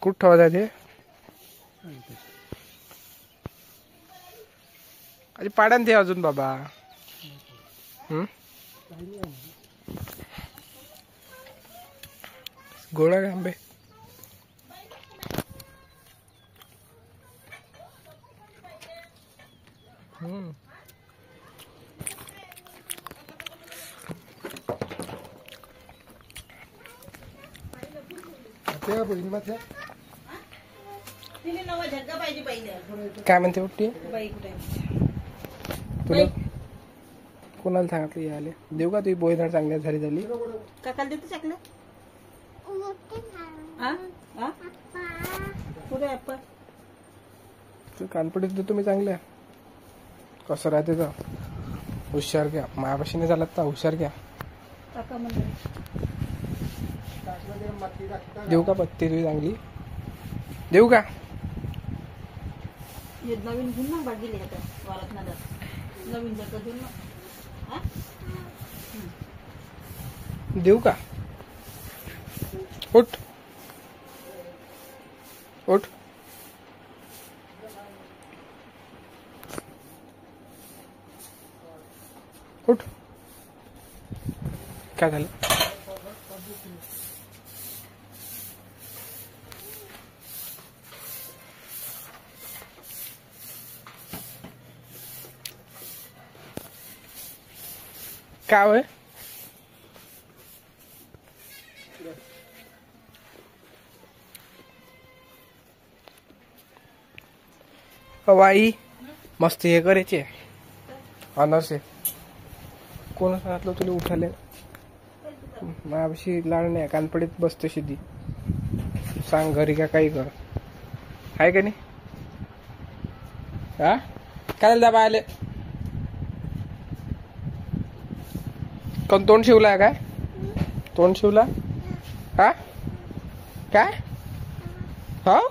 कुठं ठेवायचं ते? अरे पाड्यान ते अजून बाबा. गोळा काय आंबे? काय म्हणते उठती तुला? कोणाला सांगितलं यायला? देऊ का तुझी बोयदार चांगल्या झाली? काकाला देतो चकले. कानपडीत देतो मी चांगल्या. कसं राहते तर हुशार घ्या. मायापाशी नाही झाला तर हुशार घ्या. देऊ का पत्ती तुझी चांगली? देऊ का? नवीन घेऊन ना बागीले आता वारात ना नवीन जग घेऊन ना. देऊ का? उठ उठ. उठ. काय झालं? काय होय? हवाई मस्त हे करायचे अनर्से. कोण सांगितलं तुला उठाले? माझ्यापाशी लाड नाही. कानपडीत बसतो शिदी. सांग घरी का काही कर. आहे का नाही? हा काय दाबा आले? कोण तोंड शिवलाय काय? तोंड शिवला? हा काय? हाव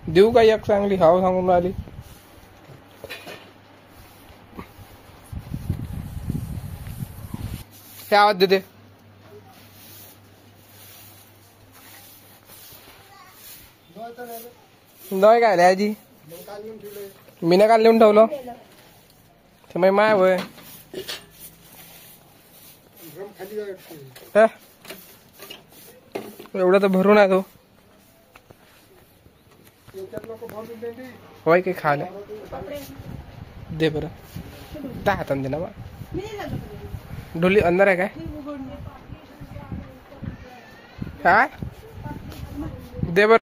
देऊ का एक चांगली? हाव सांगून आली. हे आवाज देते. नाही काय आजी? मी नाही काल लिहून ठेवलं ते मग माय वय. एवढा तर भरून आहे तो. होय काही खाले दे बरं. त्या हाताने दे ना बा. ढोली अंदर आहे काय? काय दे बरं.